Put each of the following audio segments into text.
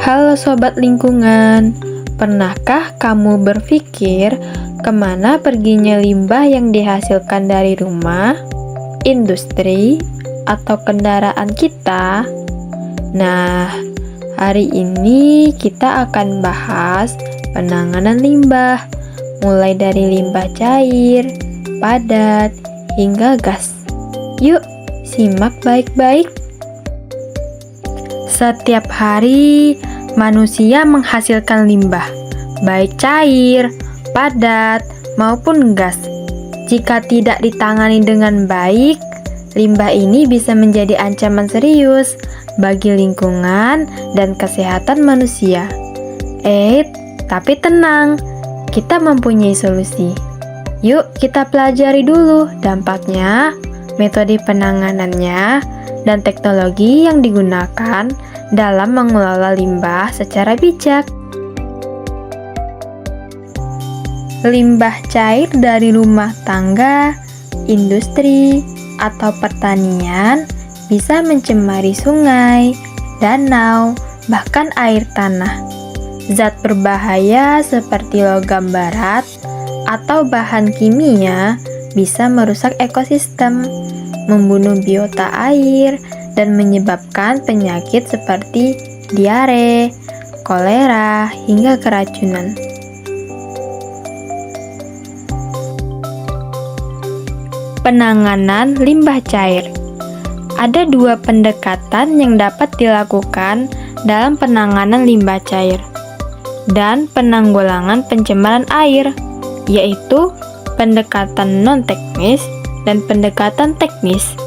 Halo Sobat Lingkungan, pernahkah kamu berpikir kemana perginya limbah yang dihasilkan dari rumah, industri, atau kendaraan kita? Nah, hari ini kita akan bahas penanganan limbah, mulai dari limbah cair, padat, hingga gas. Yuk, simak baik-baik. Setiap hari, manusia menghasilkan limbah, baik cair, padat, maupun gas. Jika tidak ditangani dengan baik, limbah ini bisa menjadi ancaman serius bagi lingkungan dan kesehatan manusia. Tapi tenang, kita mempunyai solusi. Yuk kita pelajari dulu dampaknya, metode penanganannya, dan teknologi yang digunakan dalam mengelola limbah secara bijak. Limbah cair dari rumah tangga, industri, atau pertanian bisa mencemari sungai, danau, bahkan air tanah. Zat berbahaya seperti logam barat atau bahan kimia bisa merusak ekosistem, membunuh biota air, dan menyebabkan penyakit seperti diare, kolera, hingga keracunan. Penanganan limbah cair. Ada dua pendekatan yang dapat dilakukan dalam penanganan limbah cair dan penanggulangan pencemaran air, yaitu pendekatan non-teknis dan pendekatan teknis.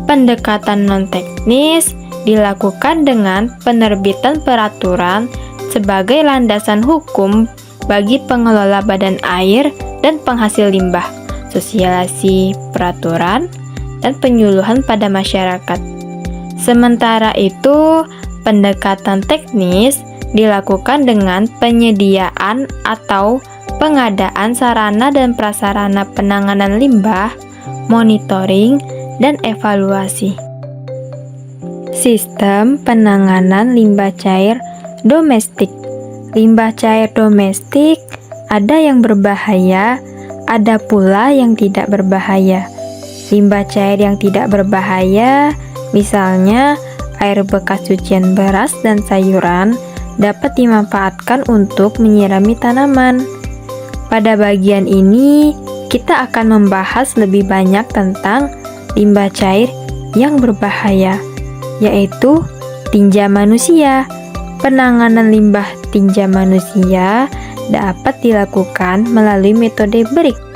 Pendekatan non-teknis dilakukan dengan penerbitan peraturan sebagai landasan hukum bagi pengelola badan air dan penghasil limbah, sosialisasi peraturan, dan penyuluhan pada masyarakat. Sementara itu, pendekatan teknis dilakukan dengan penyediaan atau pengadaan sarana dan prasarana penanganan limbah, monitoring, dan evaluasi. Sistem penanganan limbah cair domestik. Limbah cair domestik ada yang berbahaya, ada pula yang tidak berbahaya. Limbah cair yang tidak berbahaya, misalnya air bekas cucian beras dan sayuran, dapat dimanfaatkan untuk menyirami tanaman. Pada bagian ini, kita akan membahas lebih banyak tentang limbah cair yang berbahaya, yaitu tinja manusia. Penanganan limbah tinja manusia dapat dilakukan melalui metode berikut.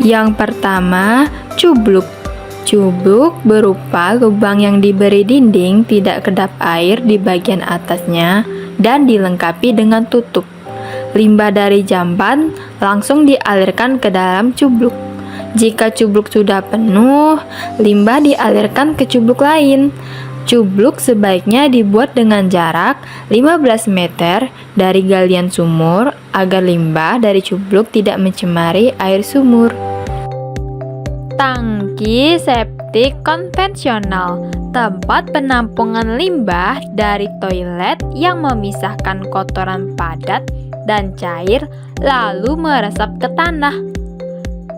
Yang pertama, cubluk. Cubluk berupa lubang yang diberi dinding tidak kedap air di bagian atasnya dan dilengkapi dengan tutup. Limbah dari jamban langsung dialirkan ke dalam cubluk. Jika cubluk sudah penuh, limbah dialirkan ke cubluk lain. Cubluk sebaiknya dibuat dengan jarak 15 meter dari galian sumur agar limbah dari cubluk tidak mencemari air sumur. Tangki septik konvensional, tempat penampungan limbah dari toilet yang memisahkan kotoran padat dan cair lalu meresap ke tanah.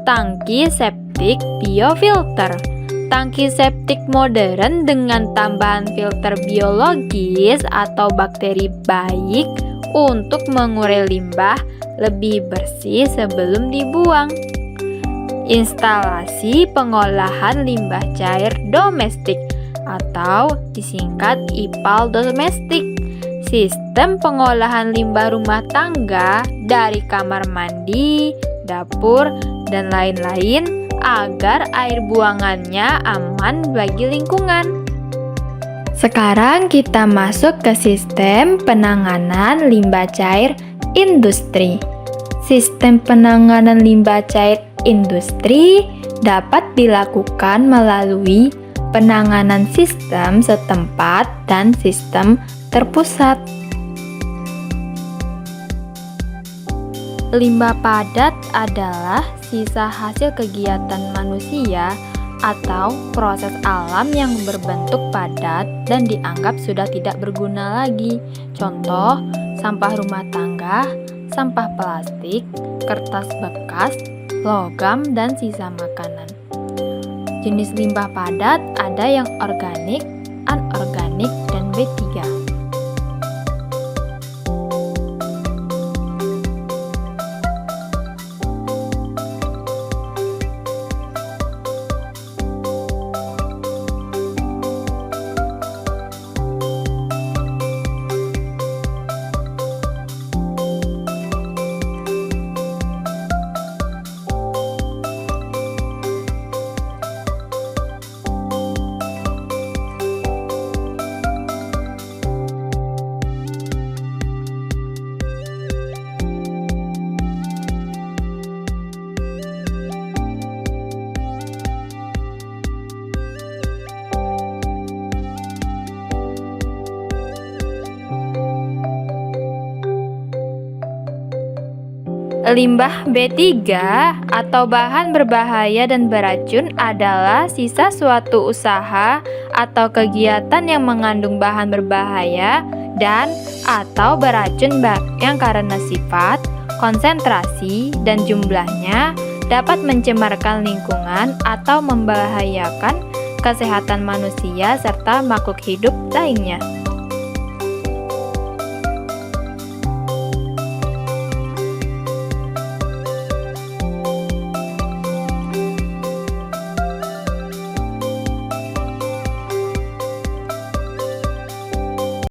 Tangki septik biofilter. Tangki septik modern dengan tambahan filter biologis atau bakteri baik untuk mengurai limbah lebih bersih sebelum dibuang. Instalasi pengolahan limbah cair domestik atau disingkat IPAL domestik. Sistem pengolahan limbah rumah tangga dari kamar mandi, dapur, dan lain-lain agar air buangannya aman bagi lingkungan. Sekarang kita masuk ke sistem penanganan limbah cair industri. Sistem penanganan limbah cair industri dapat dilakukan melalui penanganan sistem setempat dan sistem terpusat. Limbah padat adalah sisa hasil kegiatan manusia atau proses alam yang berbentuk padat dan dianggap sudah tidak berguna lagi. Contoh, sampah rumah tangga, sampah plastik, kertas bekas, logam, dan sisa makanan. Jenis limbah padat ada yang organik, anorganik, dan B3. Limbah B3 atau bahan berbahaya dan beracun adalah sisa suatu usaha atau kegiatan yang mengandung bahan berbahaya dan atau beracun yang karena sifat, konsentrasi, dan jumlahnya dapat mencemarkan lingkungan atau membahayakan kesehatan manusia serta makhluk hidup lainnya.